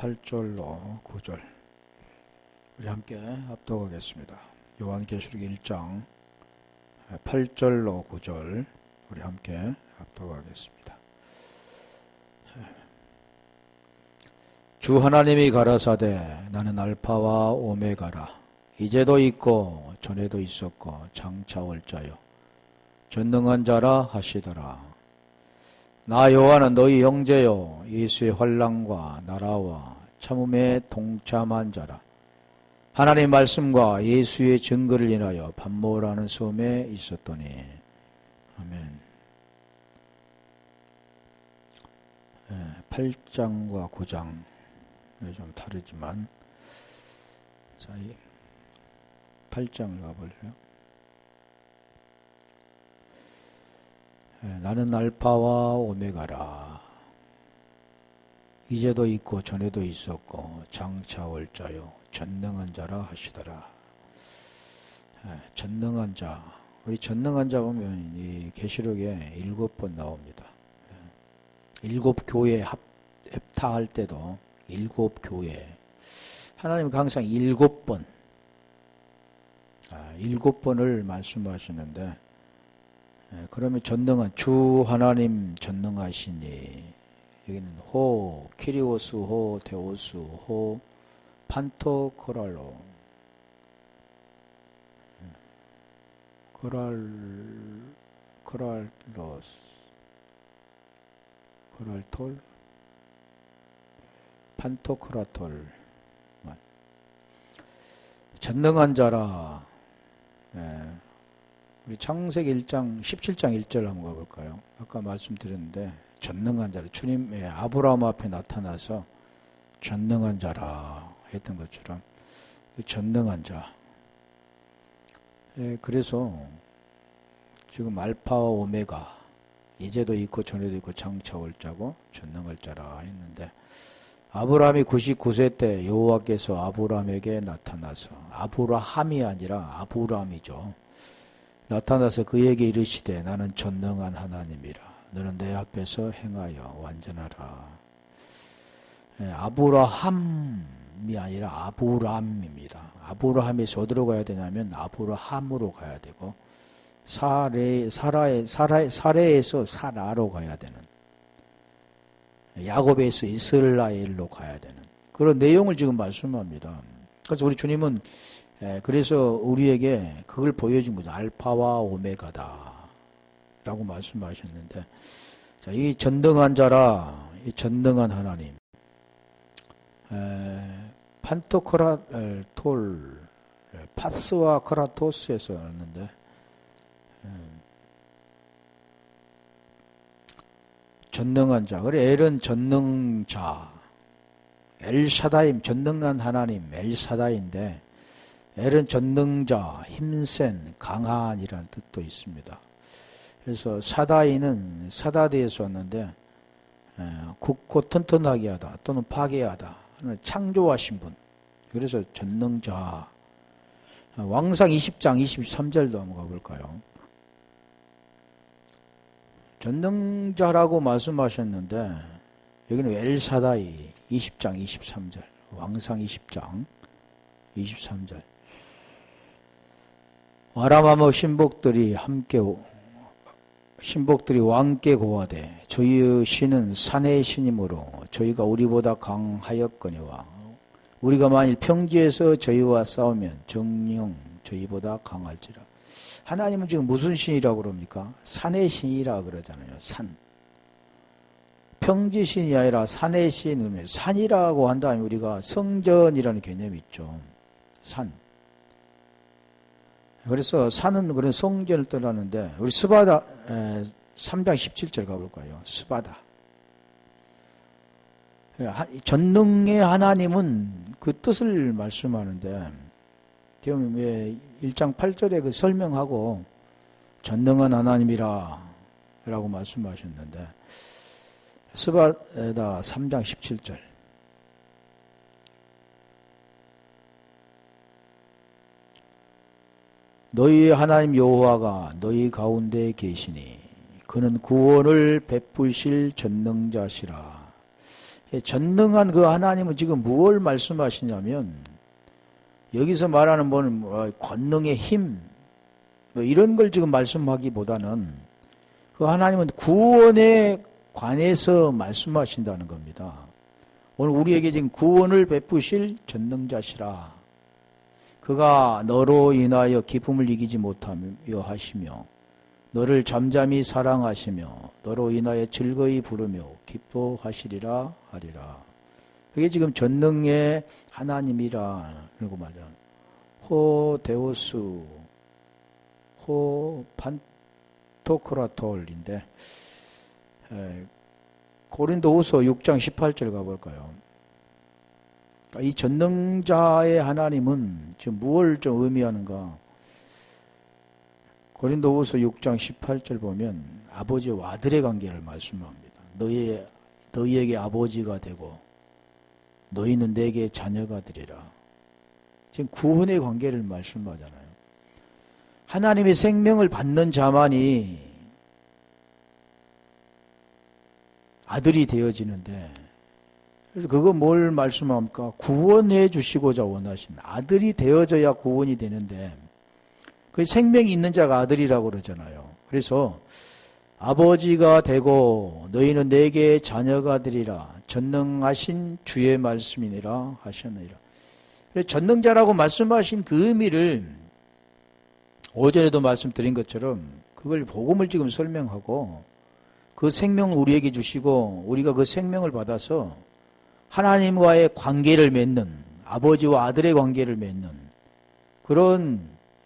8절로 9절 우리 함께 합독하겠습니다. 요한계시록 1장 8절로 9절 우리 함께 합독하겠습니다. 주 하나님이 가라사대 나는 알파와 오메가라. 이제도 있고 전에도 있었고 장차 올 자요 전능한 자라 하시더라. 나 요한은 너희 형제요 예수의 환난과 나라와 참음에 동참한 자라. 하나님의 말씀과 예수의 증거를 인하여 반모라는 섬에 있었더니. 아멘. 8장과 9장 좀 다르지만 자, 8장을 가볼래요? 나는 알파와 오메가라. 이제도 있고 전에도 있었고 장차 올 자요 전능한 자라 하시더라. 전능한 자. 우리 전능한 자 보면 이 계시록에 7번 나옵니다. 7교회 합타할 때도 7교회. 하나님은 항상 7번 7번을 말씀하시는데, 그러면 전능한 주 하나님 전능하시니, 여기는 호 키리오스 호 데오스 호 판토코랄로 코랄로스 코랄톨 판토크라톨 전능한 자라. 우리 창세기 1장 17장 1절 한번 가볼까요? 아까 말씀드렸는데 전능한 자라. 주님의 아브라함 앞에 나타나서 전능한 자라 했던 것처럼 전능한 자. 그래서 지금 알파와 오메가, 이제도 있고 전에도 있고 장차 올 자고 전능할 자라 했는데, 아브라함이 99세 때 여호와께서 아브라함에게 나타나서, 아브라함이 아니라 아브라함이죠. 나타나서 그에게 이르시되 나는 전능한 하나님이라. 너는 내 앞에서 행하여 완전하라. 아브라함이 아니라 아브람입니다. 아브라함에서 어디로 가야 되냐면 아브라함으로 가야 되고, 사레에서 사라로 가야 되는, 야곱에서 이스라엘로 가야 되는 그런 내용을 지금 말씀합니다. 그래서 우리 주님은 그래서 우리에게 그걸 보여준 거죠. 알파와 오메가다 라고 말씀하셨는데, 자, 이 전능한 자라, 이 전능한 하나님, 판토크라톨, 파스와 크라토스에서 왔는데, 전능한 자. 그래, 엘은 전능자, 엘샤다임, 전능한 하나님, 엘사다인데, 엘은 전능자, 힘센, 강한이라는 뜻도 있습니다. 그래서 사다이는 사다디에서 왔는데, 굳고 튼튼하게 하다 또는 파괴하다, 창조하신 분. 그래서 전능자. 왕상 20장 23절도 한번 가볼까요? 전능자라고 말씀하셨는데, 여기는 엘사다이 20장 23절, 왕상 20장 23절. 아람하며 신복들이 왕께 고하되 저희의 신은 산의 신이므로 저희가 우리보다 강하였거니와 우리가 만일 평지에서 저희와 싸우면 정령 저희보다 강할지라. 하나님은 지금 무슨 신이라고 그럽니까? 산의 신이라고 그러잖아요. 산. 평지 신이 아니라 산의 신. 산이라고 한다면 우리가 성전이라는 개념이 있죠. 산. 그래서 산은 그런 성전을 떠나는데, 우리 스바다 3장 17절 가볼까요? 스바다. 전능의 하나님은 그 뜻을 말씀하는데, 지금 왜 1장 8절에 그 설명하고 전능한 하나님이라 라고 말씀하셨는데, 스바다 3장 17절. 너희의 하나님 여호와가 너희 가운데 계시니 그는 구원을 베푸실 전능자시라. 전능한 그 하나님은 지금 무엇을 말씀하시냐면 여기서 말하는 뭐는 권능의 힘 뭐 이런 걸 지금 말씀하기보다는 그 하나님은 구원에 관해서 말씀하신다는 겁니다. 오늘 우리에게 지금 구원을 베푸실 전능자시라. 그가 너로 인하여 기쁨을 이기지 못하며 하시며 너를 잠잠히 사랑하시며 너로 인하여 즐거이 부르며 기뻐하시리라 하리라. 그게 지금 전능의 하나님이라 그러고 말이야. 호 데오스 호 판토크라톨인데 고린도후서 6장 18절 가볼까요? 이 전능자의 하나님은 지금 무엇을 좀 의미하는가? 고린도후서 6장 18절 보면 아버지와 아들의 관계를 말씀합니다. 너희에게 아버지가 되고 너희는 내게 자녀가 되리라. 지금 구원의 관계를 말씀하잖아요. 하나님의 생명을 받는 자만이 아들이 되어지는데 그래서 그거 뭘 말씀합니까? 구원해 주시고자 원하신 아들이 되어져야 구원이 되는데 그 생명이 있는 자가 아들이라고 그러잖아요. 그래서 아버지가 되고 너희는 내게 자녀가 되리라. 전능하신 주의 말씀이니라 하셨느니라. 전능자라고 말씀하신 그 의미를 오전에도 말씀드린 것처럼 그걸 복음을 지금 설명하고 그 생명을 우리에게 주시고 우리가 그 생명을 받아서 하나님과의 관계를 맺는 아버지와 아들의 관계를 맺는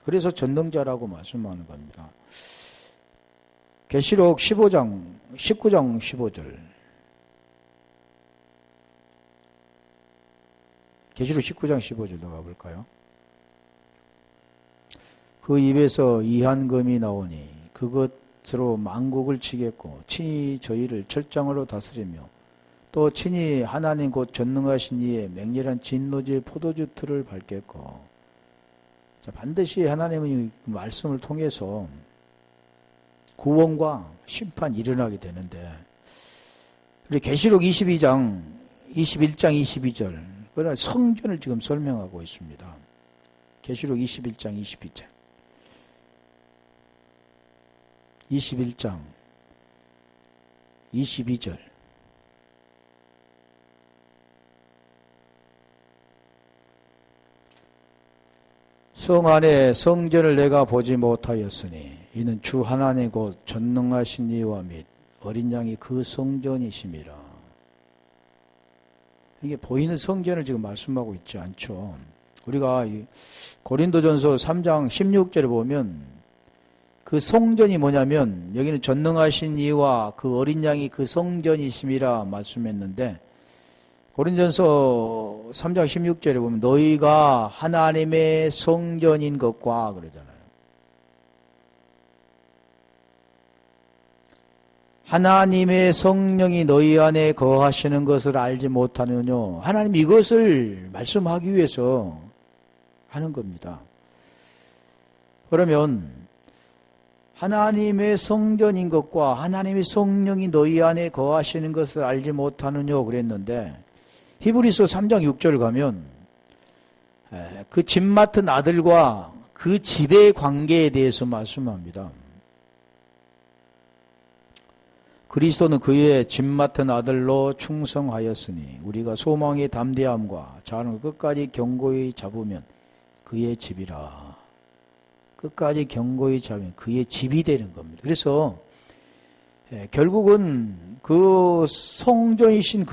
그래서 전능자라고 말씀하는 겁니다. 계시록 19장 15절 계시록 19장 15절 가볼까요? 그 입에서 이한금이 나오니 그것으로 만국을 치겠고 친히 저희를 철장으로 다스리며 또 친히 하나님 곧 전능하신 이의 맹렬한 진노지의 포도주 틀을 밟겠고 자, 반드시 하나님은 말씀을 통해서 구원과 심판이 일어나게 되는데 우리 계시록 21장 22절 그러나 성전을 지금 설명하고 있습니다. 계시록 21장 21장 22절 성 안에 성전을 내가 보지 못하였으니 이는 주 하나님 곧 전능하신 이와 및 어린 양이 그 성전이심이라. 이게 보이는 성전을 지금 말씀하고 있지 않죠. 우리가 고린도전서 3장 16절에 보면 그 성전이 뭐냐면 여기는 전능하신 이와 그 어린 양이 그 성전이심이라 말씀했는데 고린도전서 3장 16절에 보면 너희가 하나님의 성전인 것과 그러잖아요. 하나님의 성령이 너희 안에 거하시는 것을 알지 못하느뇨. 하나님 이것을 말씀하기 위해서 하는 겁니다. 그러면 하나님의 성전인 것과 하나님의 성령이 너희 안에 거하시는 것을 알지 못하느뇨 그랬는데 히브리서 3장 6절 가면 그 집 맡은 아들과 그 집의 관계에 대해서 말씀합니다. 그리스도는 그의 집 맡은 아들로 충성하였으니 우리가 소망의 담대함과 자랑을 끝까지 견고히 잡으면 그의 집이라. 끝까지 견고히 잡으면 그의 집이 되는 겁니다. 그래서 결국은 그 성전이신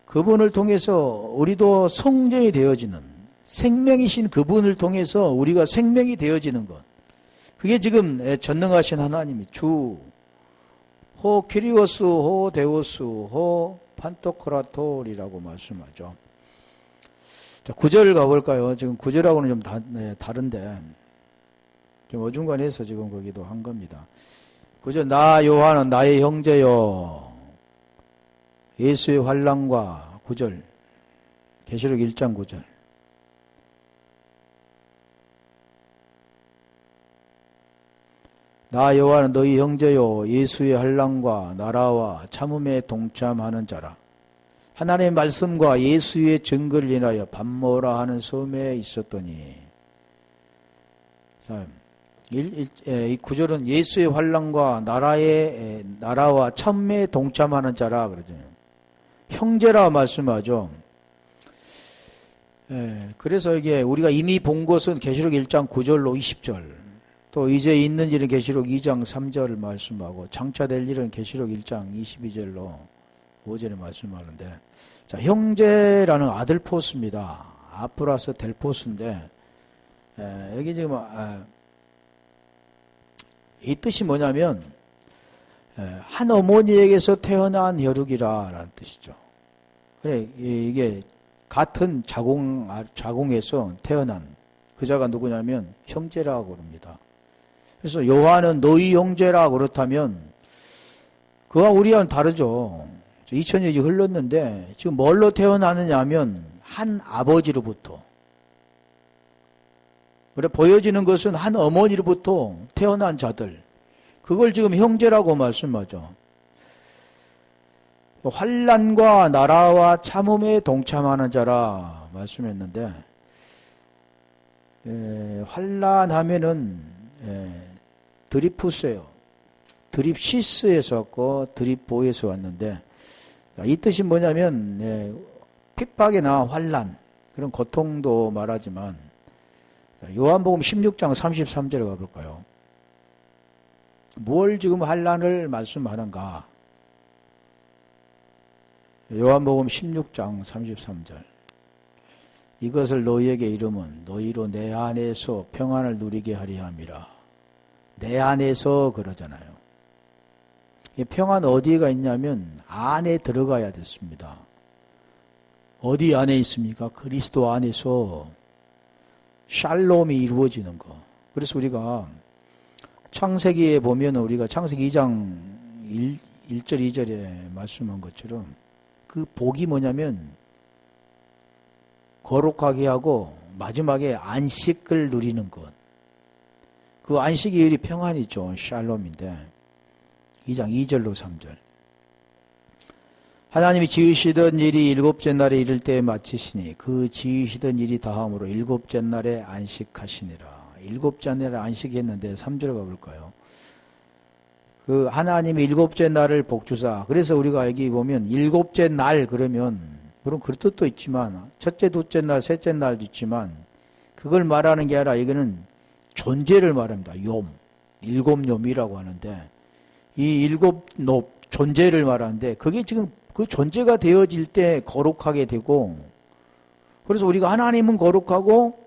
그분을 통해서 우리도 성전이 되어지는 생명이신 그분을 통해서 우리가 생명이 되어지는 것. 그게 지금 전능하신 하나님이 주 호 키리오스 호 데오스 호 판토크라톨이라고 말씀하죠. 자, 9절 가볼까요? 지금 9절하고는 좀 다른데 좀 어중간해서 지금 거기도 한 겁니다. 9절 나 요한은 나의 형제요 예수의 환난과 9절 계시록 1장 9절 나 여호와는 너희 형제요 예수의 환난과 나라와 참음에 동참하는 자라. 하나님의 말씀과 예수의 증거를 인하여 밤모라 하는 섬에 있었더니. 자, 이 구절은 예수의 환난과 나라와 참음에 동참하는 자라 그러죠. 형제라 말씀하죠. 그래서 이게 우리가 이미 본 것은 계시록 1장 9절로 20절, 또 이제 있는 일은 계시록 2장 3절을 말씀하고 장차 될 일은 계시록 1장 22절로 5절에 말씀하는데, 자, 형제라는 아들포스입니다. 아프라스 델포스인데, 여기 지금 이 뜻이 뭐냐면 한 어머니에게서 태어난 혈육이라는 뜻이죠. 그래, 이게 같은 자궁에서 태어난 그 자가 누구냐면 형제라고 그럽니다. 그래서 요한은 너희 형제라 그렇다면 그와 우리와는 다르죠. 2000년이 흘렀는데 지금 뭘로 태어나느냐 하면 한 아버지로부터, 그래 보여지는 것은 한 어머니로부터 태어난 자들, 그걸 지금 형제라고 말씀하죠. 환난과 나라와 참음에 동참하는 자라 말씀했는데, 환난하면은 드리푸스예요. 드립시스에서 왔고 드립보에서 왔는데, 이 뜻이 뭐냐면 핍박이나 환난, 그런 고통도 말하지만, 요한복음 16장 33절에 가볼까요? 뭘 지금 환난을 말씀하는가? 요한복음 16장 33절. 이것을 너희에게 이름은 너희로 내 안에서 평안을 누리게 하리 함이라. 내 안에서 그러잖아요. 이 평안 어디가 있냐면 안에 들어가야 됐습니다. 어디 안에 있습니까? 그리스도 안에서 샬롬이 이루어지는 거. 그래서 우리가 창세기에 보면 우리가 창세기 2장 1절 2절에 말씀한 것처럼 그 복이 뭐냐면 거룩하게 하고 마지막에 안식을 누리는 것. 그 안식의 일이 평안이죠. 샬롬인데 2장 2절로 3절. 하나님이 지으시던 일이 일곱째 날에 이를 때에 마치시니 그 지으시던 일이 다함으로 일곱째 날에 안식하시니라. 일곱째 날에 안식했는데 3절 가볼까요? 그 하나님이 일곱째 날을 복주사. 그래서 우리가 여기 보면 일곱째 날 그러면 물론 그 뜻도 있지만 첫째, 둘째 날, 셋째 날도 있지만 그걸 말하는 게 아니라 이거는 존재를 말합니다. 욤, 일곱 욤이라고 하는데 이 일곱 존재를 말하는데 그게 지금 그 존재가 되어질 때 거룩하게 되고, 그래서 우리가 하나님은 거룩하고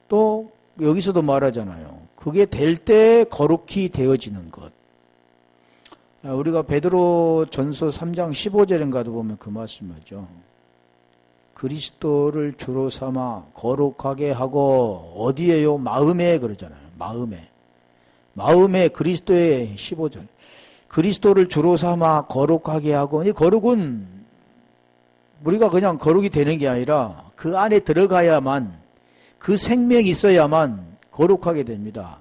또 여기서도 말하잖아요. 그게 될 때 거룩히 되어지는 것. 우리가 베드로 전서 3장 15절인가도 보면 그 말씀하죠. 그리스도를 주로 삼아 거룩하게 하고 어디에요? 마음에 그러잖아요. 마음에 그리스도의 15절. 그리스도를 주로 삼아 거룩하게 하고, 이 거룩은 우리가 그냥 거룩이 되는 게 아니라 그 안에 들어가야만, 그 생명이 있어야만 거룩하게 됩니다.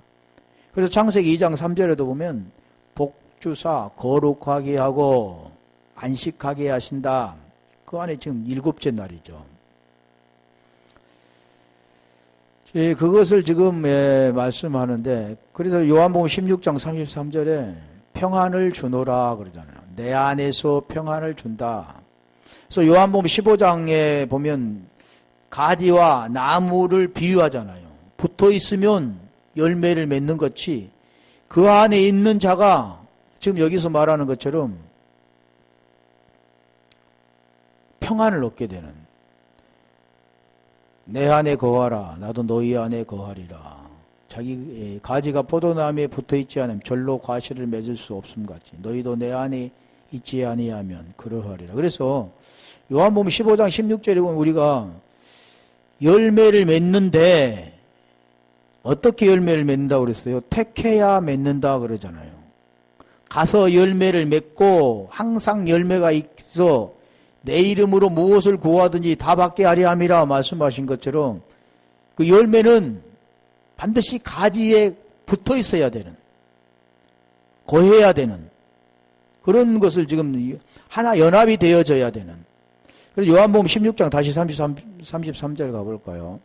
그래서 창세기 2장 3절에도 보면 복주사 거룩하게 하고 안식하게 하신다. 그 안에 지금 일곱째 날이죠. 그것을 지금 말씀하는데, 그래서 요한복음 16장 33절에 평안을 주노라 그러잖아요. 내 안에서 평안을 준다. 그래서 요한복음 15장에 보면 가지와 나무를 비유하잖아요. 붙어 있으면 열매를 맺는 것이 그 안에 있는 자가 지금 여기서 말하는 것처럼 평안을 얻게 되는, 내 안에 거하라 나도 너희 안에 거하리라. 자기 가지가 포도나무에 붙어있지 않으면 절로 과실을 맺을 수 없음 같이 너희도 내 안에 있지 아니하면 그러하리라. 그래서 요한복음 15장 16절에 보면 우리가 열매를 맺는데 어떻게 열매를 맺는다고 그랬어요? 택해야 맺는다 그러잖아요. 가서 열매를 맺고 항상 열매가 있어 내 이름으로 무엇을 구하든지 다 받게 하려 함이라 말씀하신 것처럼 그 열매는 반드시 가지에 붙어 있어야 되는, 거해야 되는 그런 것을 지금 하나 연합이 되어져야 되는. 그래서 요한복음 16장 다시 33절 가볼까요?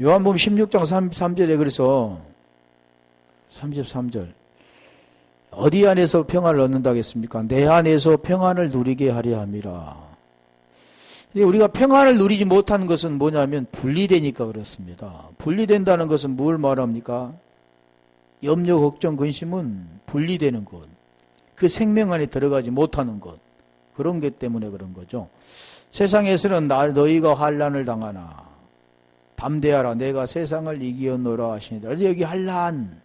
요한복음 16장 33절에 그래서 33절 어디 안에서 평안을 얻는다 하겠습니까? 내 안에서 평안을 누리게 하려 함이라. 우리가 평안을 누리지 못하는 것은 뭐냐면 분리되니까 그렇습니다. 분리된다는 것은 뭘 말합니까? 염려, 걱정, 근심은 분리되는 것. 그 생명 안에 들어가지 못하는 것. 그런 것 때문에 그런 거죠. 세상에서는 너희가 환난을 당하나 담대하라 내가 세상을 이기었노라 하시니라. 그래서 여기 환난을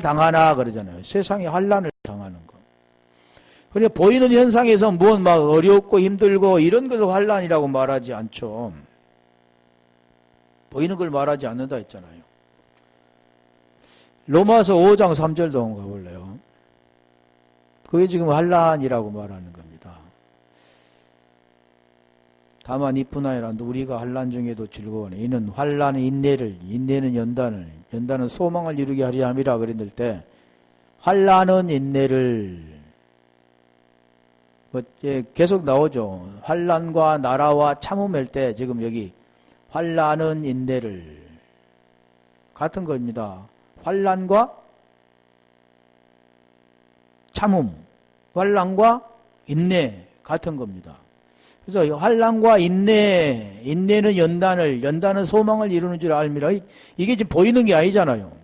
당하나 그러잖아요. 세상에 환난을 당하는 것. 그러니까 보이는 현상에서 뭐 막 어렵고 힘들고 이런 것을 환난이라고 말하지 않죠. 보이는 걸 말하지 않는다 했잖아요. 로마서 5장 3절도 한번 가볼래요. 그게 지금 환난이라고 말하는 겁니다. 다만 이뿐아니라 우리가 환난 중에도 즐거워하네. 이는 환난의 인내는 연단은 소망을 이루게 하려 함이라 그랬을 때 환난은 인내를 계속 나오죠. 환난과 나라와 참음할 때 지금 여기 환난은 인내를 같은 겁니다. 환난과 참음, 환난과 인내 같은 겁니다. 그래서 환난과 인내는 연단은 소망을 이루는 줄 알미라. 이게 지금 보이는 게 아니잖아요.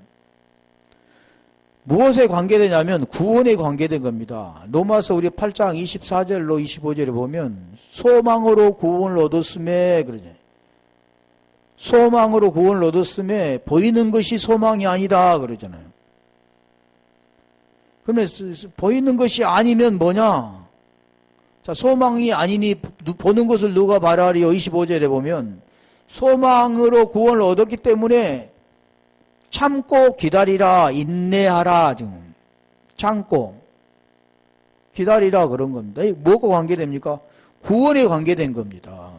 무엇에 관계되냐면 구원에 관계된 겁니다. 로마서 우리 8장 24절로 25절에 보면 소망으로 구원을 얻었음에 그러죠. 소망으로 구원을 얻었음에 보이는 것이 소망이 아니다 그러잖아요. 그러면 보이는 것이 아니면 뭐냐? 자, 소망이 아니니 보는 것을 누가 바라리요? 25절에 보면 소망으로 구원을 얻었기 때문에 참고 기다리라, 인내하라. 지금 참고 기다리라 그런 겁니다. 뭐가 관계됩니까? 구원에 관계된 겁니다.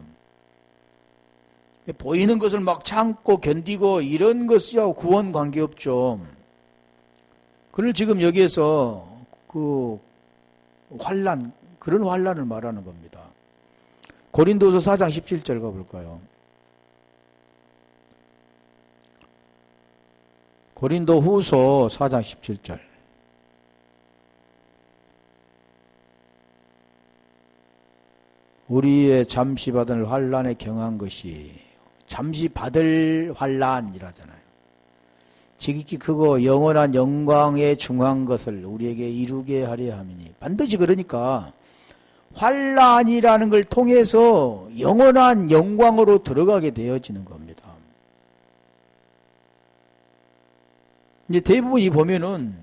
보이는 것을 막 참고 견디고 이런 것이하고 구원 관계없죠. 그걸 지금 여기에서 그 환난, 그런 환난을 말하는 겁니다. 고린도서 4장 17절 가볼까요? 고린도 후서 4장 17절. 우리의 잠시 받을 환난에 경한 것이 잠시 받을 환난이라잖아요. 지극히 크고 영원한 영광에 중한 것을 우리에게 이루게 하려 함이니 반드시 그러니까 환난이라는 걸 통해서 영원한 영광으로 들어가게 되어지는 겁니다. 이제 대부분이 보면은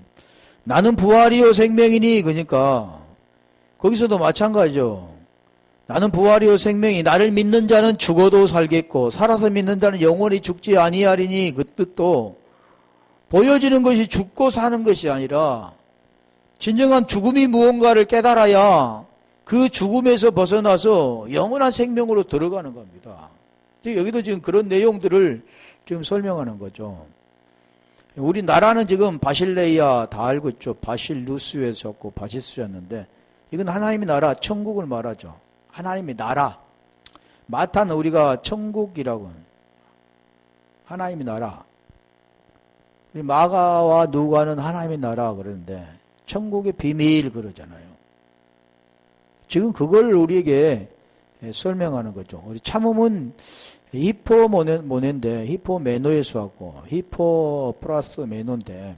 나는 부활이요 생명이니 그러니까 거기서도 마찬가지죠. 나는 부활이요 생명이 나를 믿는 자는 죽어도 살겠고 살아서 믿는 자는 영원히 죽지 아니하리니 그 뜻도 보여지는 것이 죽고 사는 것이 아니라 진정한 죽음이 무언가를 깨달아야 그 죽음에서 벗어나서 영원한 생명으로 들어가는 겁니다. 여기도 지금 그런 내용들을 지금 설명하는 거죠. 우리 나라는 지금 바실레이아 다 알고 있죠. 바실루스에서 었고 바시스였는데 이건 하나님의 나라, 천국을 말하죠. 하나님의 나라. 마타는 우리가 천국이라고 하나님의 나라. 우리 마가와 누가는 하나님의 나라 그러는데 천국의 비밀 그러잖아요. 지금 그걸 우리에게 설명하는 거죠. 우리 참음은 히포모네인데 히포메노에서 왔고 히포 플러스 메노인데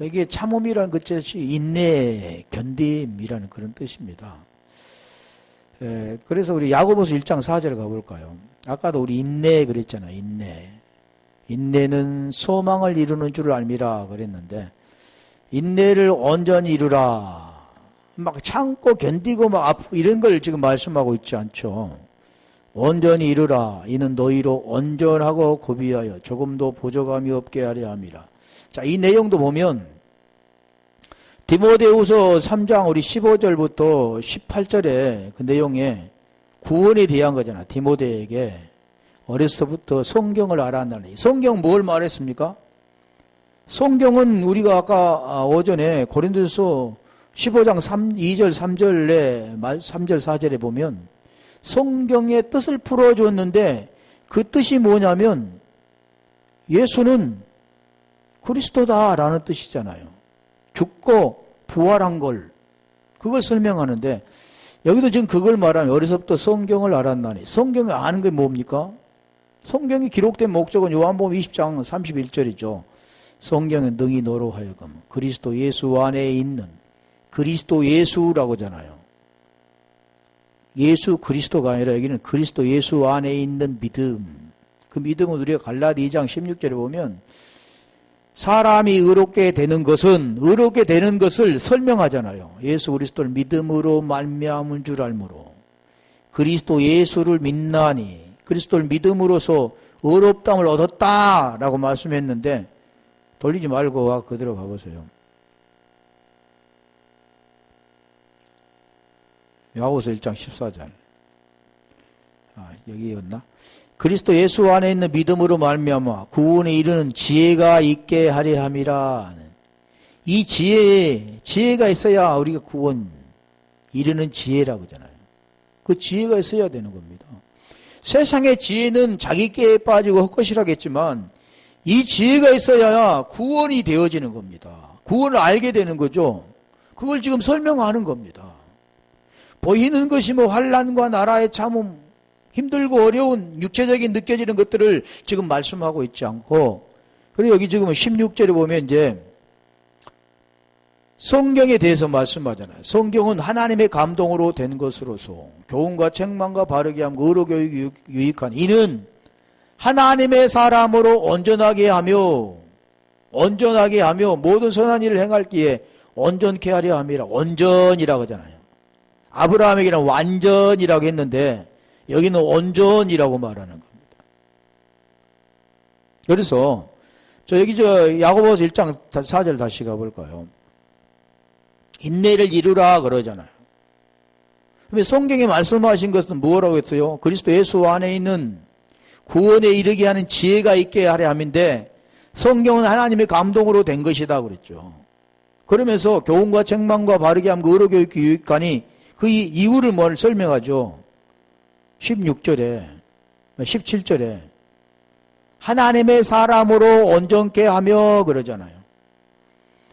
이게 참음이라는 것이 인내, 견딤이라는 그런 뜻입니다. 그래서 우리 야고보서 1장 4절 가볼까요? 아까도 우리 인내 그랬잖아요. 인내는 소망을 이루는 줄 알미라 그랬는데 인내를 온전히 이루라. 막 참고 견디고 막 아프고 이런 걸 지금 말씀하고 있지 않죠. 온전히 이루라. 이는 너희로 온전하고 고비하여 조금도 부족함이 없게 하려 함이라. 자, 이 내용도 보면 디모데후서 3장 우리 15절부터 18절에 그 내용에 구원에 대한 거잖아. 디모데에게 어려서부터 성경을 알았나니. 성경 뭘 말했습니까? 성경은 우리가 아까 오전에 고린도서 15장 2절 3절에 3절 4절에 보면 성경의 뜻을 풀어줬는데 그 뜻이 뭐냐면 예수는 그리스도다라는 뜻이잖아요. 죽고 부활한 걸 그걸 설명하는데 여기도 지금 그걸 말하면 어려서부터 성경을 알았나니. 성경을 아는 게 뭡니까? 성경이 기록된 목적은 요한복음 20장 31절이죠. 성경은 능히 너로 하여금 그리스도 예수 안에 있는 그리스도 예수라고 하잖아요. 예수 그리스도가 아니라 여기는 그리스도 예수 안에 있는 믿음. 그 믿음은 우리가 갈라디 2장 16절에 보면 사람이 의롭게 되는 것을 설명하잖아요. 예수 그리스도를 믿음으로 말미암은 줄 알므로 그리스도 예수를 믿나니 그리스도를 믿음으로써 의롭다함을 얻었다라고 말씀했는데 돌리지 말고 그대로 가보세요. 야고보서 1장 14절. 여기였나? 그리스도 예수 안에 있는 믿음으로 말미암아 구원에 이르는 지혜가 있게 하려 함이라. 이 지혜가 있어야 우리가 구원 이르는 지혜라고 하잖아요. 그 지혜가 있어야 되는 겁니다. 세상의 지혜는 자기 깨에 빠지고 헛것이라겠지만 이 지혜가 있어야 구원이 되어지는 겁니다. 구원을 알게 되는 거죠. 그걸 지금 설명하는 겁니다. 보이는 것이 환난과 나라의 참음, 힘들고 어려운 육체적인 느껴지는 것들을 지금 말씀하고 있지 않고, 그리고 여기 지금 16절에 보면 이제 성경에 대해서 말씀하잖아요. 성경은 하나님의 감동으로 된 것으로서 교훈과 책망과 바르게 함, 의로 교육이 유익한 이는 하나님의 사람으로 온전하게 하며 모든 선한 일을 행할기에 온전케 하려 함이라. 온전이라고 하잖아요. 아브라함에게는 완전이라고 했는데 여기는 온전이라고 말하는 겁니다. 그래서 여기 야고보서 1장 4절 다시 가볼까요? 인내를 이루라 그러잖아요. 그런데 성경에 말씀하신 것은 뭐라고 했어요? 그리스도 예수 안에 있는 구원에 이르게 하는 지혜가 있게 하려 함인데 성경은 하나님의 감동으로 된 것이다 그랬죠. 그러면서 교훈과 책망과 바르게 함, 의로 교육이 유익하니 그 이유를 뭘 설명하죠? 16절에 17절에 하나님의 사람으로 온전케 하며 그러잖아요.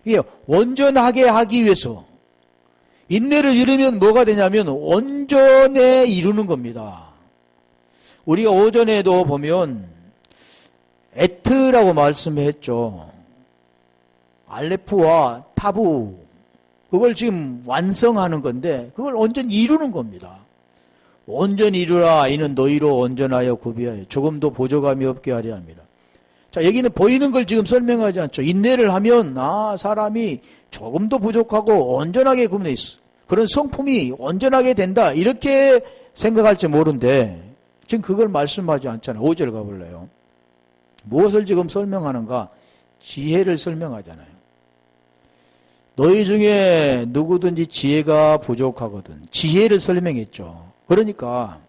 이게 온전하게 하기 위해서 인내를 이루면 뭐가 되냐면 온전에 이루는 겁니다. 우리가 오전에도 보면 에트라고 말씀했죠. 알레프와 타부 그걸 지금 완성하는 건데 그걸 온전히 이루는 겁니다. 온전히 이루라. 이는 너희로 온전하여 구비하여 조금도 보조감이 없게 하려 합니다. 자, 여기는 보이는 걸 지금 설명하지 않죠. 인내를 하면 사람이 조금도 부족하고 온전하게 구분해 있어. 그런 성품이 온전하게 된다. 이렇게 생각할지 모르는데 지금 그걸 말씀하지 않잖아요. 5절 가볼래요. 무엇을 지금 설명하는가? 지혜를 설명하잖아요. 너희 중에 누구든지 지혜가 부족하거든. 지혜를 설명했죠. 그러니까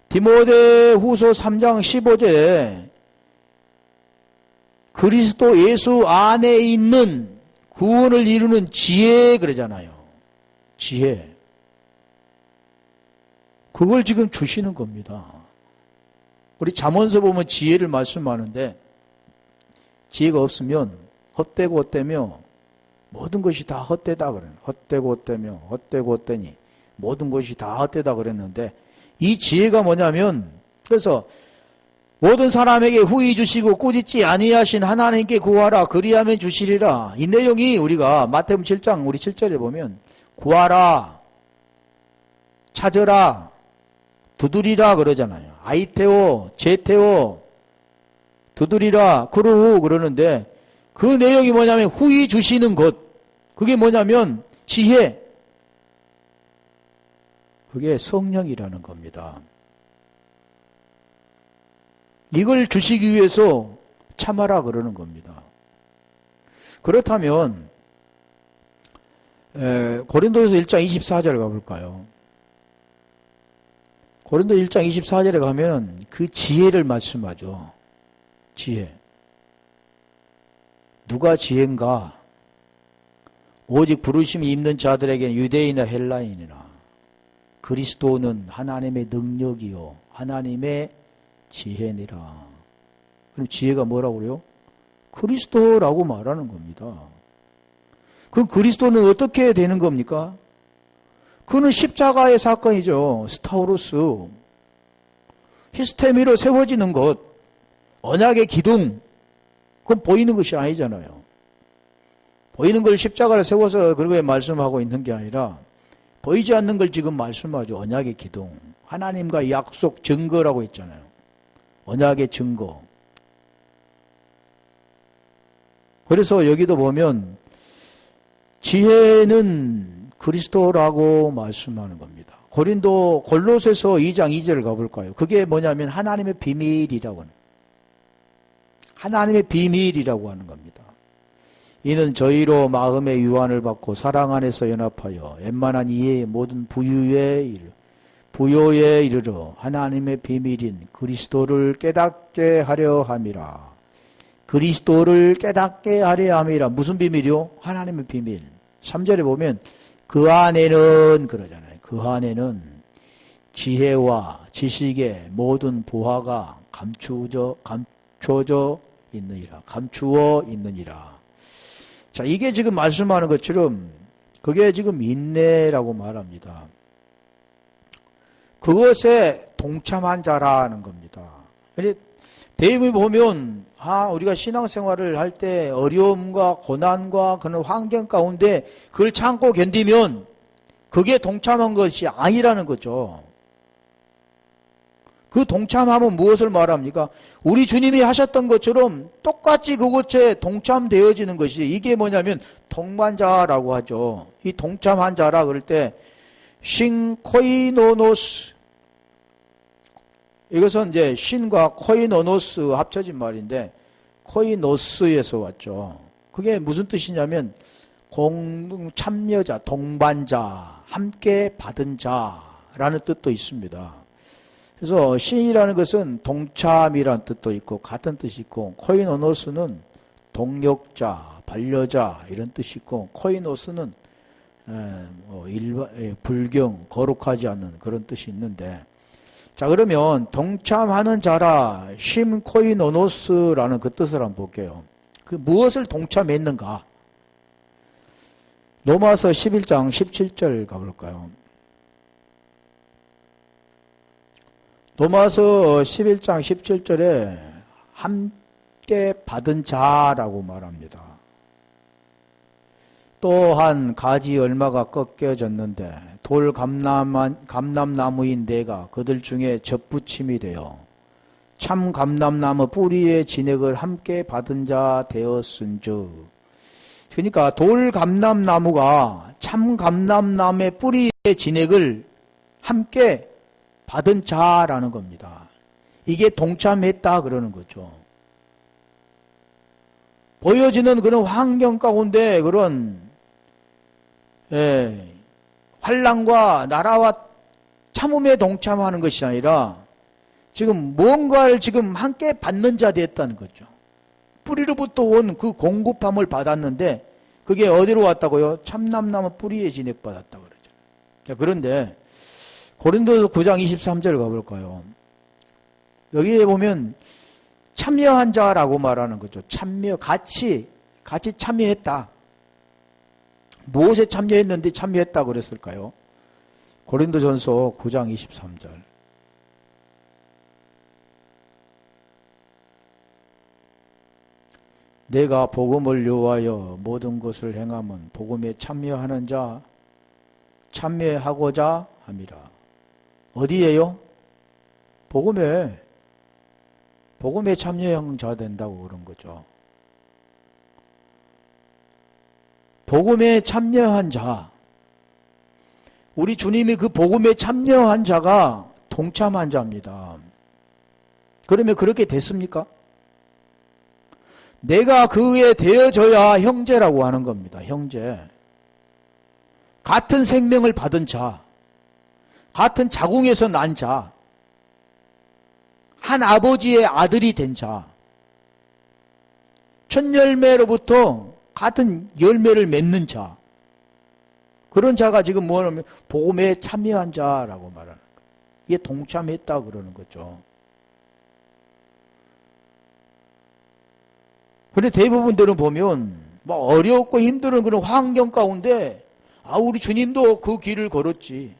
디모데후서 3장 15절에 그리스도 예수 안에 있는 구원을 이루는 지혜 그러잖아요. 지혜. 그걸 지금 주시는 겁니다. 우리 잠언서 보면 지혜를 말씀하는데 지혜가 없으면 헛되고 헛되며 모든 것이 다 헛되다 그래요. 헛되고 헛되며 헛되고 헛되니 모든 것이 다 헛되다 그랬는데 이 지혜가 뭐냐면 그래서 모든 사람에게 후히 주시고 꾸짖지 아니하신 하나님께 구하라 그리하면 주시리라. 이 내용이 우리가 마태복음 7장 우리 7절에 보면 구하라 찾으라 두드리라 그러잖아요. 아이테오 제테오 두드리라 그러후 그러는데 그 내용이 뭐냐면 후히 주시는 것 그게 뭐냐면 지혜 그게 성령이라는 겁니다. 이걸 주시기 위해서 참아라 그러는 겁니다. 그렇다면 고린도서 1장 24절 가볼까요? 고린도 1장 24절에 가면 그 지혜를 말씀하죠. 지혜. 누가 지혜인가? 오직 부르심이 있는 자들에게는 유대인이나 헬라인이나 그리스도는 하나님의 능력이요 하나님의 지혜니라. 그럼 지혜가 뭐라고 그래요? 그리스도라고 말하는 겁니다. 그 그리스도는 어떻게 되는 겁니까? 그는 십자가의 사건이죠. 스타우로스. 히스테미로 세워지는 것, 언약의 기둥, 그건 보이는 것이 아니잖아요. 보이는 걸 십자가를 세워서 그렇게 말씀하고 있는 게 아니라 보이지 않는 걸 지금 말씀하죠. 언약의 기둥. 하나님과 약속 증거라고 했잖아요. 언약의 증거. 그래서 여기도 보면 지혜는 그리스도라고 말씀하는 겁니다. 골로새서 2장 2절을 가볼까요? 그게 뭐냐면 하나님의 비밀이라고 하는, 하나님의 비밀이라고 하는 겁니다. 이는 저희로 마음의 유한을 받고 사랑 안에서 연합하여円만한 이해의 모든 부요에 이르러 하나님의 비밀인 그리스도를 깨닫게 하려 함이라. 그리스도를 깨닫게 하려 함이라. 무슨 비밀이요? 하나님의 비밀. 3절에 보면 그 안에는 그러잖아요. 그 안에는 지혜와 지식의 모든 보화가 감추어져 있느니라. 감추어 있느니라. 자, 이게 지금 말씀하는 것처럼 그게 지금 인내라고 말합니다. 그것에 동참한 자라는 겁니다. 대입을 보면 우리가 신앙생활을 할 때 어려움과 고난과 그런 환경 가운데 그걸 참고 견디면 그게 동참한 것이 아니라는 거죠. 그 동참함은 무엇을 말합니까? 우리 주님이 하셨던 것처럼 똑같이 그것에 동참되어지는 것이, 이게 뭐냐면 동반자라고 하죠. 이 동참한 자라 그럴 때 신코이노노스, 이것은 이제 신과 코이노노스 합쳐진 말인데 코이노스에서 왔죠. 그게 무슨 뜻이냐면 참여자, 동반자, 함께 받은 자라는 뜻도 있습니다. 그래서 신이라는 것은 동참이라는 뜻도 있고 같은 뜻이 있고, 코이노노스는 동력자, 반려자 이런 뜻이 있고, 코이노스는 불경, 거룩하지 않는 그런 뜻이 있는데, 자, 그러면 동참하는 자라 심코이노노스라는 그 뜻을 한번 볼게요. 그 무엇을 동참했는가? 로마서 11장 17절 가볼까요? 로마서 11장 17절에 함께 받은 자라고 말합니다. 또한 가지 얼마가 꺾여졌는데 돌 감람나무인 내가 그들 중에 접붙임이 되어 참 감람나무 뿌리의 진액을 함께 받은 자 되었은즉. 그러니까 돌 감람나무가 참 감람나무의 뿌리의 진액을 함께 받은 자라는 겁니다. 이게 동참했다 그러는 거죠. 보여지는 그런 환경 가운데 그런 환난과 나라와 참음에 동참하는 것이 아니라 지금 뭔가를 지금 함께 받는 자 됐다는 거죠. 뿌리로부터 온 그 공급함을 받았는데 그게 어디로 왔다고요? 참남나무 뿌리에 진액받았다고 그러죠. 자, 그런데 고린도서 9장 23절 가볼까요? 여기에 보면 참여한 자라고 말하는 거죠. 같이 참여했다. 무엇에 참여했는데 참여했다 그랬을까요? 고린도전서 9장 23절. 내가 복음을 요하여 모든 것을 행함은 복음에 참여하는 자, 참여하고자 함이라. 어디에요? 복음에 참여한 자 된다고 그런 거죠. 복음에 참여한 자. 우리 주님이 그 복음에 참여한 자가 동참한 자입니다. 그러면 그렇게 됐습니까? 내가 그에 되어져야 형제라고 하는 겁니다. 형제. 같은 생명을 받은 자. 같은 자궁에서 난 자. 한 아버지의 아들이 된 자, 첫 열매로부터 같은 열매를 맺는 자, 그런 자가 지금 뭐냐면 복음에 참여한 자라고 말하는 거예요. 이게 동참했다 그러는 거죠. 그런데 대부분들은 보면 막 어렵고 힘든 그런 환경 가운데 우리 주님도 그 길을 걸었지.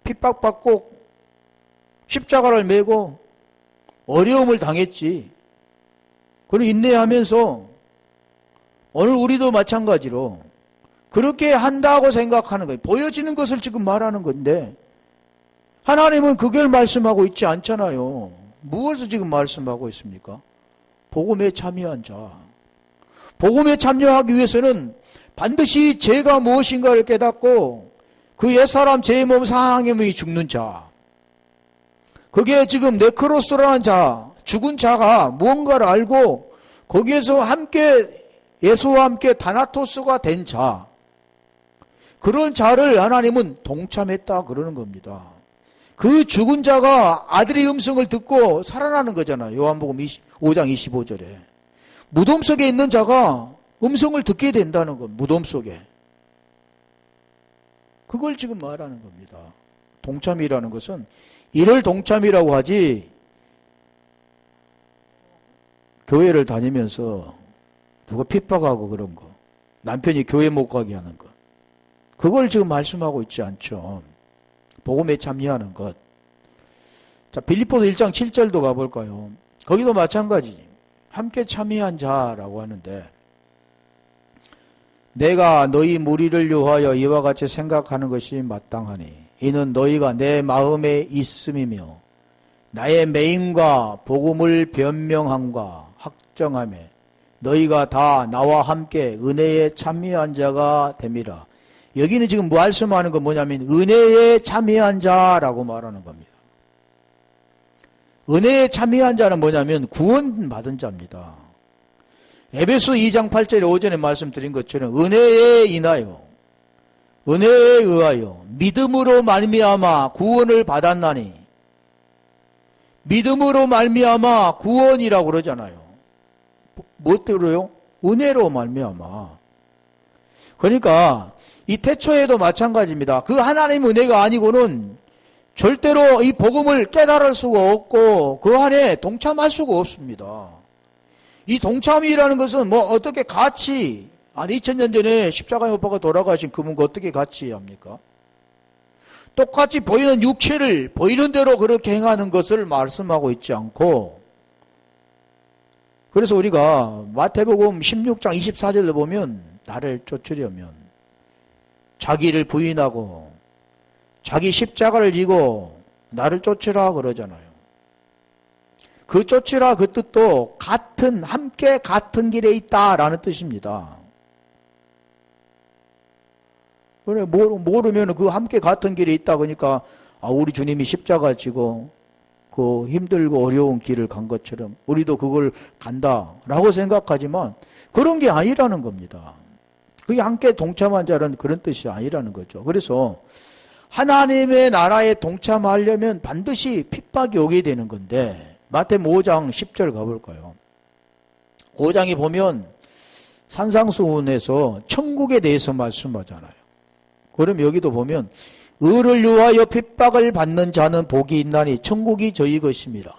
핍박받고 십자가를 메고 어려움을 당했지. 그리고 인내하면서 오늘 우리도 마찬가지로 그렇게 한다고 생각하는 거예요. 보여지는 것을 지금 말하는 건데 하나님은 그걸 말씀하고 있지 않잖아요. 무엇을 지금 말씀하고 있습니까? 복음에 참여한 자. 복음에 참여하기 위해서는 반드시 죄가 무엇인가를 깨닫고 그 옛사람 죄의 몸 상함의 몸이 죽는 자. 그게 지금 네크로스라는 자, 죽은 자가 무언가를 알고 거기에서 함께 예수와 함께 다나토스가 된 자. 그런 자를 하나님은 동참했다 그러는 겁니다. 그 죽은 자가 아들의 음성을 듣고 살아나는 거잖아요. 요한복음 5장 25절에. 무덤 속에 있는 자가 음성을 듣게 된다는 것, 무덤 속에. 그걸 지금 말하는 겁니다. 동참이라는 것은 이를 동참이라고 하지, 교회를 다니면서 누가 핍박하고 그런 거, 남편이 교회 못 가게 하는 거, 그걸 지금 말씀하고 있지 않죠. 복음에 참여하는 것. 자, 빌립보서 1장 7절도 가볼까요? 거기도 마찬가지. 함께 참여한 자라고 하는데, 내가 너희 무리를 위하여 이와 같이 생각하는 것이 마땅하니 이는 너희가 내 마음에 있음이며 나의 매임과 복음을 변명함과 확정함에 너희가 다 나와 함께 은혜에 참여한 자가 됨이라. 여기는 지금 말씀하는 건 뭐냐면 은혜에 참여한 자라고 말하는 겁니다. 은혜에 참여한 자는 뭐냐면 구원받은 자입니다. 에베소 2장 8절에 오전에 말씀드린 것처럼 은혜에 인하여 은혜에 의하여 믿음으로 말미암아 구원을 받았나니, 믿음으로 말미암아 구원이라고 그러잖아요. 뭐 때문에요? 은혜로 말미암아. 그러니까 이 태초에도 마찬가지입니다. 그 하나님 은혜가 아니고는 절대로 이 복음을 깨달을 수가 없고 그 안에 동참할 수가 없습니다. 이 동참이라는 것은 뭐 어떻게 같이, 2000년 전에 십자가에 못 박아 돌아가신 그분과 어떻게 같이 합니까? 똑같이 보이는 육체를 보이는 대로 그렇게 행하는 것을 말씀하고 있지 않고, 그래서 우리가 마태복음 16장 24절을 보면 나를 쫓으려면 자기를 부인하고 자기 십자가를 지고 나를 쫓으라 그러잖아요. 그 쫓으라 그 뜻도 같은, 함께 같은 길에 있다라는 뜻입니다. 그래, 모르면 그 함께 같은 길에 있다 그러니까 우리 주님이 십자가 지고 그 힘들고 어려운 길을 간 것처럼 우리도 그걸 간다라고 생각하지만 그런 게 아니라는 겁니다. 그게 함께 동참한 자는 그런 뜻이 아니라는 거죠. 그래서 하나님의 나라에 동참하려면 반드시 핍박이 오게 되는 건데, 마태복음 5장 10절 가볼까요? 5장에 보면 산상수훈에서 천국에 대해서 말씀하잖아요. 그럼 여기도 보면 의를 위하여 핍박을 받는 자는 복이 있나니 천국이 저희 것입니다.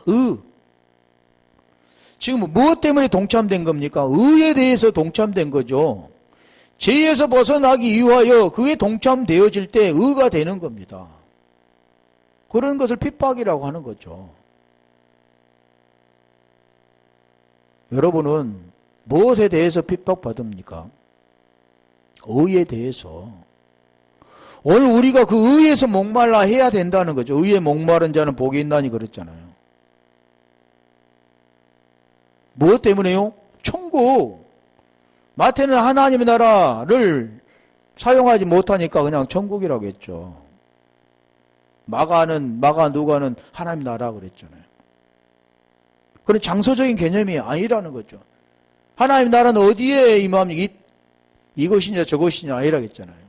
지금 무엇 때문에 동참된 겁니까? 의에 대해서 동참된 거죠. 죄에서 벗어나기 위하여 그에 동참되어질 때 의가 되는 겁니다. 그런 것을 핍박이라고 하는 거죠. 여러분은 무엇에 대해서 핍박받습니까? 의에 대해서. 오늘 우리가 그 의에서 목말라 해야 된다는 거죠. 의에 목마른 자는 복이 있나니 그랬잖아요. 무엇 때문에요? 천국. 마태는 하나님의 나라를 사용하지 못하니까 그냥 천국이라고 했죠. 누가는 하나님 나라 그랬잖아요. 그런 장소적인 개념이 아니라는 거죠. 하나님 나라는 어디에 임합니까? 이것이냐 저것이냐 아니라겠잖아요.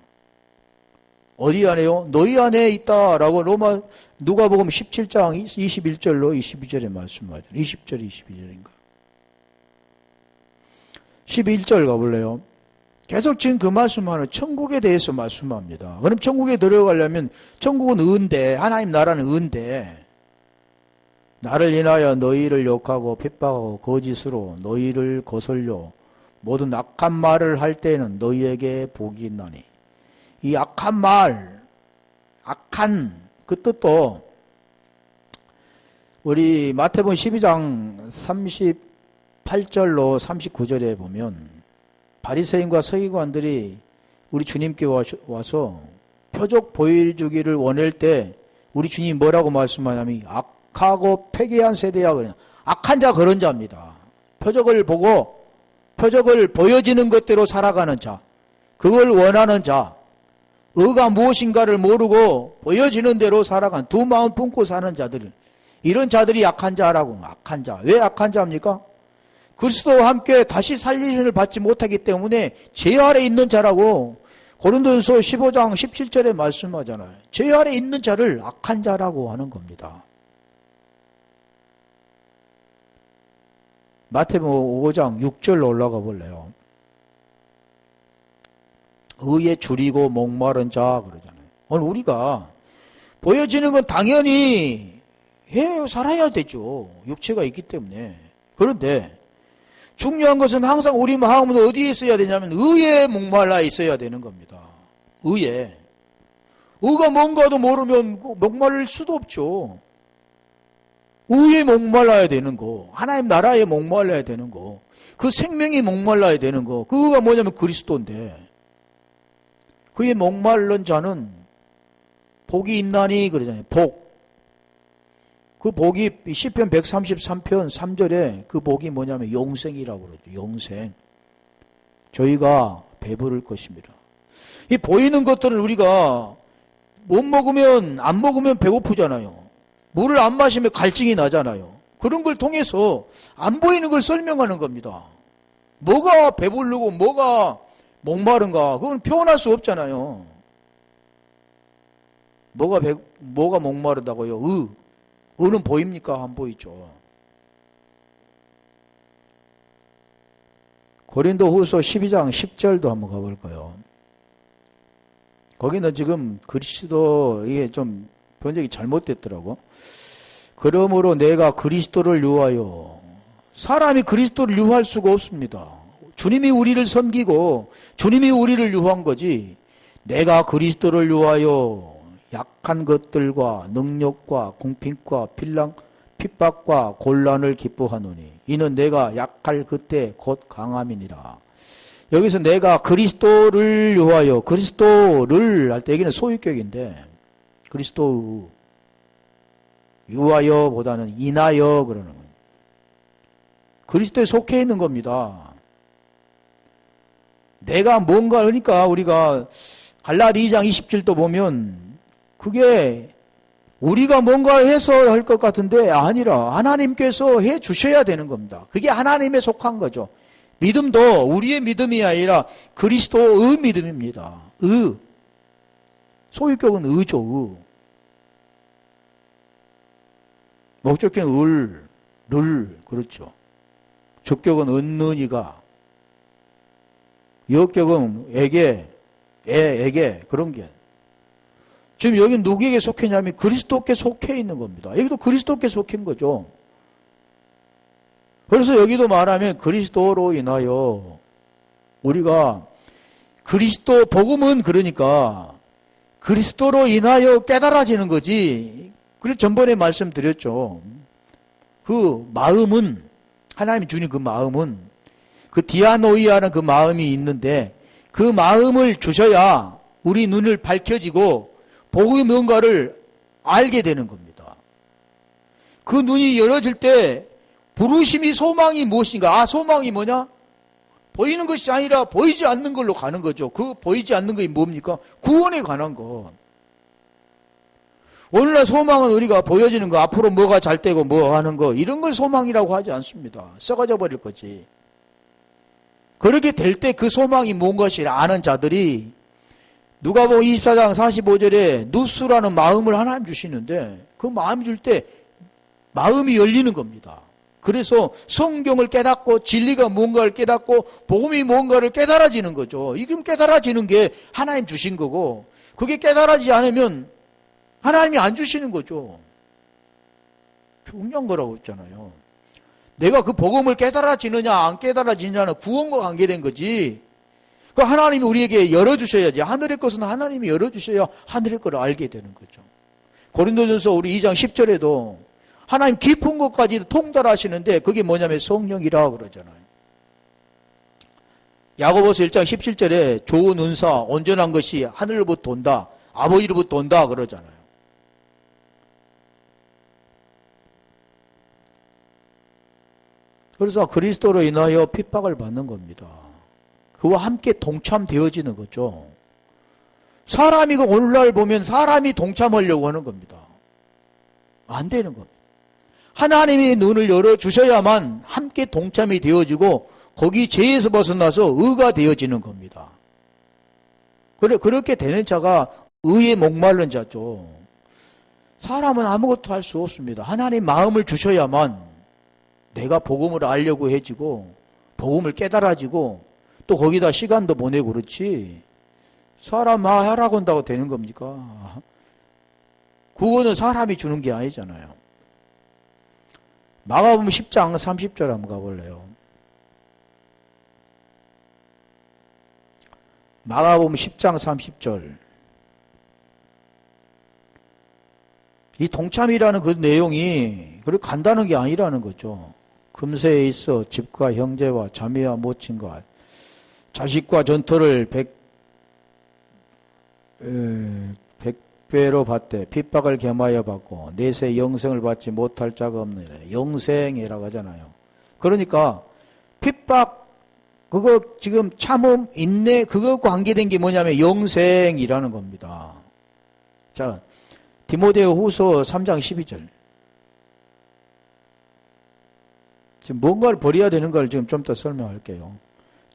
어디 안에요? 너희 안에 있다라고 누가복음 17장 21절로 22절에 말씀하죠. 20절 22절인가. 11절 가볼래요? 계속 지금 그 말씀하는 천국에 대해서 말씀합니다. 그럼 천국에 들어가려면 천국은 은데, 하나님 나라는 은데, 나를 인하여 너희를 욕하고 핍박하고 거짓으로 너희를 거슬려 모든 악한 말을 할 때에는 너희에게 복이 있나니. 이 악한 말, 악한 그 뜻도 우리 마태복음 12장 38절로 39절에 보면 바리새인과 서기관들이 우리 주님께 와서 표적 보여주기를 원할 때 우리 주님이 뭐라고 말씀하냐면 악하고 패괴한 세대야. 그냥 악한 자 그런 자입니다. 표적을 보고 표적을 보여지는 것대로 살아가는 자, 그걸 원하는 자, 의가 무엇인가를 모르고 보여지는 대로 살아가는 두 마음 품고 사는 자들, 이런 자들이 약한 자라고. 악한 자. 왜 악한 자입니까? 그리스도와 함께 다시 살리심을 받지 못하기 때문에 죄 아래 있는 자라고 고린도전서 15장 17절에 말씀하잖아요. 죄 아래 있는 자를 악한 자라고 하는 겁니다. 마태복음 5장 6절로 올라가 볼래요. 의에 줄이고 목마른 자 그러잖아요. 오늘 우리가 보여지는 건 당연히 살아야 되죠. 육체가 있기 때문에. 그런데 중요한 것은 항상 우리 마음은 어디에 있어야 되냐면 의에 목말라 있어야 되는 겁니다. 의에. 의가 뭔가도 모르면 목마를 수도 없죠. 의에 목말라야 되는 거, 하나님 나라에 목말라야 되는 거, 그 생명이 목말라야 되는 거, 그 의가 뭐냐면 그리스도인데, 그의 목마른 자는 복이 있나니 그러잖아요. 복. 그 복이 시편 133편 3절에 그 복이 뭐냐면 영생이라고 그러죠. 영생. 저희가 배부를 것입니다. 이 보이는 것들은 우리가 못 먹으면 안 먹으면 배고프잖아요. 물을 안 마시면 갈증이 나잖아요. 그런 걸 통해서 안 보이는 걸 설명하는 겁니다. 뭐가 배부르고 뭐가 목마른가 그건 표현할 수 없잖아요. 뭐가 목마르다고요? 의는 보입니까? 안 보이죠. 고린도후서 12장 10절도 한번 가볼까요? 거기는 지금 그리스도 이게 좀 번역이 잘못됐더라고. 그러므로 내가 그리스도를 유하여, 사람이 그리스도를 유할 수가 없습니다. 주님이 우리를 섬기고 주님이 우리를 유한 거지. 내가 그리스도를 유하여 약한 것들과 능력과 공핍과 핍박과 곤란을 기뻐하노니 이는 내가 약할 그때 곧 강함이니라. 여기서 내가 그리스도를 유하여, 그리스도를 할 때 여기는 소유격인데 그리스도 유하여 보다는 인하여 그러는 거예요. 그리스도에 속해 있는 겁니다. 내가 뭔가, 그러니까 우리가 갈라디 2장 20절도 보면 그게 우리가 뭔가 해서 할 것 같은데 아니라 하나님께서 해 주셔야 되는 겁니다. 그게 하나님에 속한 거죠. 믿음도 우리의 믿음이 아니라 그리스도의 믿음입니다. 소유격은 의죠. 목적격은 그렇죠. 적격은 은느니가, 역격은 에게 그런 게. 지금 여기 누구에게 속했냐면 그리스도께 속해 있는 겁니다. 여기도 그리스도께 속한 거죠. 그래서 여기도 말하면 그리스도로 인하여 우리가 그리스도 복음은 그러니까 그리스도로 인하여 깨달아지는 거지. 그래서 전번에 말씀드렸죠. 그 마음은 하나님이 주신 그 마음은 그 디아노이아는 그 마음이 있는데 그 마음을 주셔야 우리 눈을 밝혀지고 복음이 뭔가를 알게 되는 겁니다. 그 눈이 열어질 때 부르심이 소망이 무엇인가? 소망이 뭐냐? 보이는 것이 아니라 보이지 않는 걸로 가는 거죠. 그 보이지 않는 것이 뭡니까? 구원에 관한 것. 오늘날 소망은 우리가 보여지는 거, 앞으로 뭐가 잘 되고 뭐 하는 거, 이런 걸 소망이라고 하지 않습니다. 썩어져 버릴 거지. 그렇게 될 때 그 소망이 뭔 것이라 아는 자들이 누가복음 24장 45절에 누수라는 마음을 하나님 주시는데 그 마음 줄 때 마음이 열리는 겁니다. 그래서 성경을 깨닫고 진리가 뭔가를 깨닫고 복음이 뭔가를 깨달아지는 거죠. 이게 깨달아지는 게 하나님 주신 거고 그게 깨달아지지 않으면 하나님이 안 주시는 거죠. 중요한 거라고 했잖아요. 내가 그 복음을 깨달아지느냐 안 깨달아지느냐는 구원과 관계된 거지. 그 하나님이 우리에게 열어주셔야지. 하늘의 것은 하나님이 열어주셔야 하늘의 것을 알게 되는 거죠. 고린도전서 우리 2장 10절에도 하나님 깊은 것까지도 통달하시는데 그게 뭐냐면 성령이라 그러잖아요. 야고보서 1장 17절에 좋은 은사, 온전한 것이 하늘로부터 온다. 아버지로부터 온다 그러잖아요. 그래서 그리스도로 인하여 핍박을 받는 겁니다. 그와 함께 동참되어지는 거죠. 사람이 오늘날 보면 사람이 동참하려고 하는 겁니다. 안 되는 겁니다. 하나님이 눈을 열어주셔야만 함께 동참이 되어지고 거기 죄에서 벗어나서 의가 되어지는 겁니다. 그렇게 되는 자가 의에 목마른 자죠. 사람은 아무것도 할 수 없습니다. 하나님 마음을 주셔야만 내가 복음을 알려고 해지고 복음을 깨달아지고 또 거기다 시간도 보내고 그렇지 사람 하라고 한다고 되는 겁니까? 구원은 사람이 주는 게 아니잖아요. 마가복음 10장 30절 한번 가볼래요. 마가복음 10장 30절. 이 동참이라는 그 내용이 그렇게 간단한 게 아니라는 거죠. 금세에 있어 집과 형제와 자매와 모친과 자식과 전토를 100배로 받되 핍박을 겸하여 받고 내세 영생을 받지 못할 자가 없느니라. 영생이라고 하잖아요. 그러니까 핍박 그거 지금 참음 인내 그거 관계된 게 뭐냐면 영생이라는 겁니다. 자 디모데후 후서 3장 12절. 지금 뭔가를 버려야 되는 걸 지금 좀 더 설명할게요.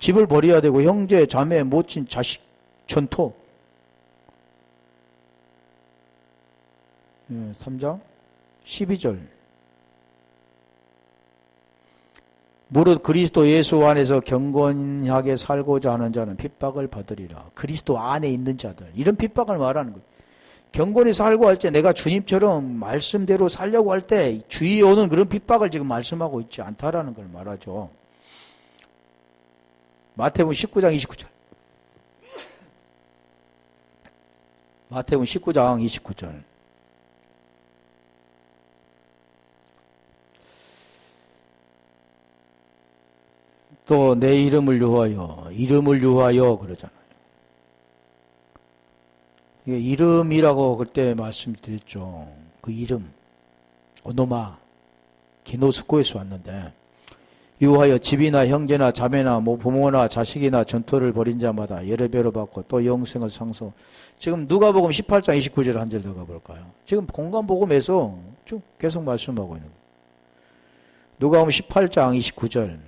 집을 버려야 되고 형제, 자매, 모친, 자식, 전토. 3장 12절. 무릇 그리스도 예수 안에서 경건하게 살고자 하는 자는 핍박을 받으리라. 그리스도 안에 있는 자들. 이런 핍박을 말하는 거예요. 경건히 살고 할 때 내가 주님처럼 말씀대로 살려고 할 때 주위에 오는 그런 핍박을 지금 말씀하고 있지 않다라는 걸 말하죠. 마태복음 19장 29절. 마태복음 19장 29절. 또 내 이름을 위하여 그러잖아요. 이게 이름이라고 그때 말씀드렸죠. 그 이름 오노마 기노스코에서 왔는데 위하여 집이나 형제나 자매나 부모나 자식이나 전토를 벌인 자마다 여러 배로 받고 또 영생을 상속. 지금 누가복음 18장 29절 한 절 더 가볼까요? 지금 공간복음에서 쭉 계속 말씀하고 있는 거예요. 누가복음 18장 29절.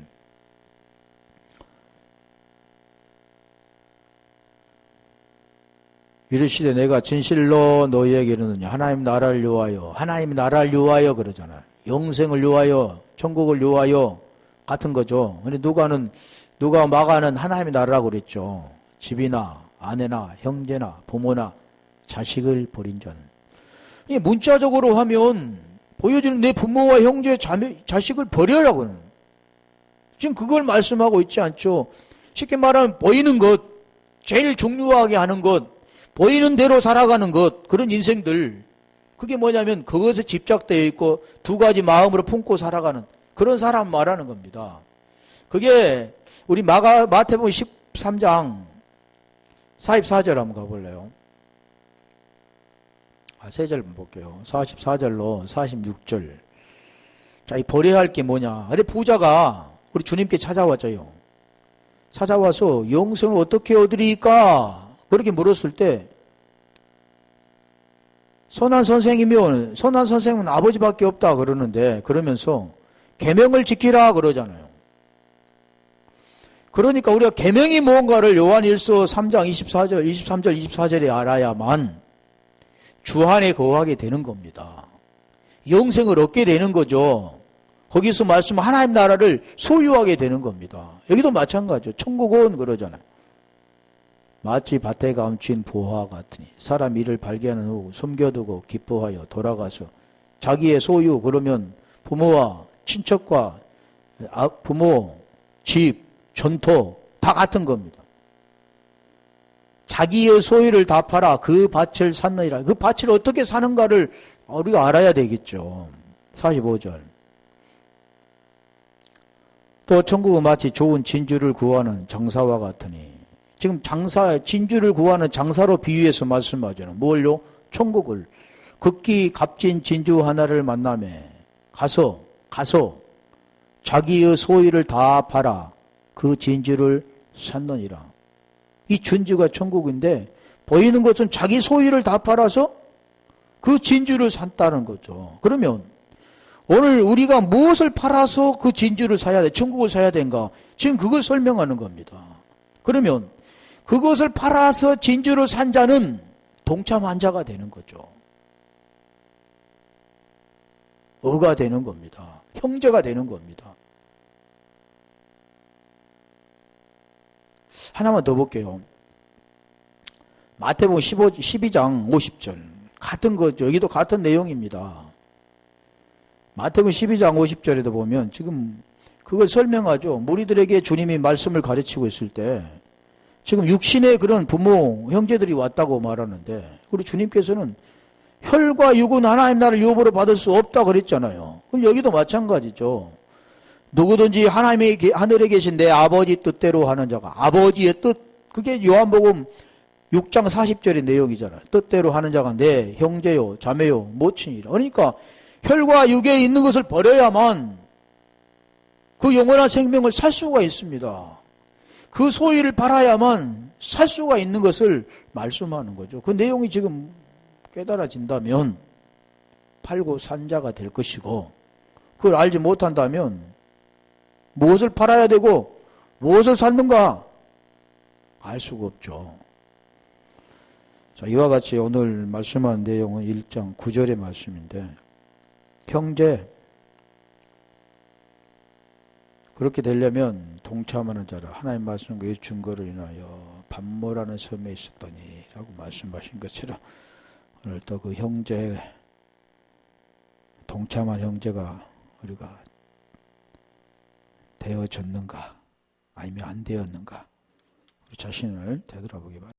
이르시되 내가 진실로 너희에게 이르느니 하나님 나라를 위하여 그러잖아요. 영생을 위하여 천국을 위하여 같은 거죠. 근데 누가 마가는 하나님의 나라라고 그랬죠. 집이나 아내나 형제나 부모나 자식을 버린 자는. 이 문자적으로 하면 보여지는 내 부모와 형제 자식을 버려라고는. 지금 그걸 말씀하고 있지 않죠. 쉽게 말하면 보이는 것, 제일 중요하게 하는 것, 보이는 대로 살아가는 것, 그런 인생들, 그게 뭐냐면 그것에 집착되어 있고 두 가지 마음으로 품고 살아가는 그런 사람 말하는 겁니다. 그게 우리 마태복음 13장 44절 한번 가볼래요. 세 절 볼게요. 44절로 46절. 자, 이 버려야 할 게 뭐냐. 근데 부자가 우리 주님께 찾아왔죠. 찾아와서 영생을 어떻게 얻으리까? 그렇게 물었을 때 선한 선생이면 선한 선생은 아버지밖에 없다 그러는데 그러면서 계명을 지키라 그러잖아요. 그러니까 우리가 계명이 무언가를 요한일서 3장 24절, 23절, 24절에 알아야만 주 안에 거하게 되는 겁니다. 영생을 얻게 되는 거죠. 거기서 말씀 하나님 나라를 소유하게 되는 겁니다. 여기도 마찬가지죠. 천국은 그러잖아요. 마치 밭에 감춘 보화 같으니 사람 이를 발견한 후 숨겨두고 기뻐하여 돌아가서 자기의 소유, 그러면 부모와 친척과 부모, 집, 전토 다 같은 겁니다. 자기의 소유를 다 팔아 그 밭을 샀느니라. 그 밭을 어떻게 사는가를 우리가 알아야 되겠죠. 45절. 또 천국은 마치 좋은 진주를 구하는 장사와 같으니, 지금 진주를 구하는 장사로 비유해서 말씀하잖아요. 뭘요? 천국을. 극히 값진 진주 하나를 만나매 가서 자기의 소유를 다 팔아 그 진주를 샀느니라. 이 진주가 천국인데 보이는 것은 자기 소유를 다 팔아서 그 진주를 샀다는 거죠. 그러면 오늘 우리가 무엇을 팔아서 그 진주를 사야 돼? 천국을 사야 된가? 지금 그걸 설명하는 겁니다. 그러면 그것을 팔아서 진주를 산 자는 동참한 자가 되는 거죠. 어가 되는 겁니다. 형제가 되는 겁니다. 하나만 더 볼게요. 마태복음 12장 50절. 같은 거죠. 여기도 같은 내용입니다. 마태복음 12장 50절에도 보면 지금 그걸 설명하죠. 무리들에게 주님이 말씀을 가르치고 있을 때 지금 육신의 그런 부모, 형제들이 왔다고 말하는데 우리 주님께서는 혈과 육은 하나님 나라를 유업으로 받을 수 없다 그랬잖아요. 그럼 여기도 마찬가지죠. 누구든지 하나님이 하늘에 계신 내 아버지 뜻대로 하는 자가, 아버지의 뜻, 그게 요한복음 6장 40절의 내용이잖아요. 뜻대로 하는 자가 내 형제요 자매요 모친이라. 그러니까 혈과 육에 있는 것을 버려야만 그 영원한 생명을 살 수가 있습니다. 그 소유를 팔아야만 살 수가 있는 것을 말씀하는 거죠. 그 내용이 지금 깨달아진다면 팔고 산 자가 될 것이고, 그걸 알지 못한다면 무엇을 팔아야 되고 무엇을 샀는가 알 수가 없죠. 자, 이와 같이 오늘 말씀한 내용은 1장 9절의 말씀인데, 형제, 그렇게 되려면 동참하는 자라 하나님 말씀과 이 증거를 인하여 반모라는 섬에 있었더니 라고 말씀하신 것처럼 오늘 또 그 형제, 동참한 형제가 우리가 되어졌는가 아니면 안 되었는가 우리 자신을 되돌아보기 바랍니다.